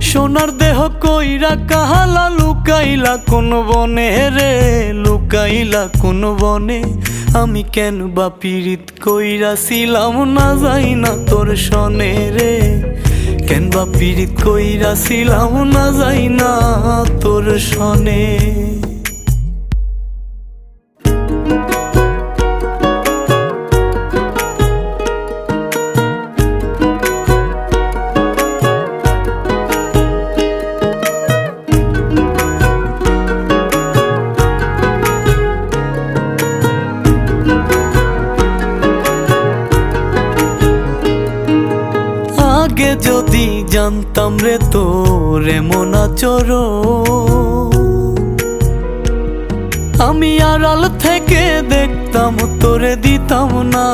সোনার দেহ কইরা কাহালা লুকাইলা কোন বনে রে, লুকাইলা কোন বনে। আমি কেন বা পীড়িত কইরাছিলাম না যাই না তোর সনে রে, কেন বা পীড়িত কইরাছিলাম না যাই না তোর সনে। আগে যদি জানতাম রে তোর এমন আচরণ, আমি আড়াল থেকে দেখতাম তোরে দিতাম না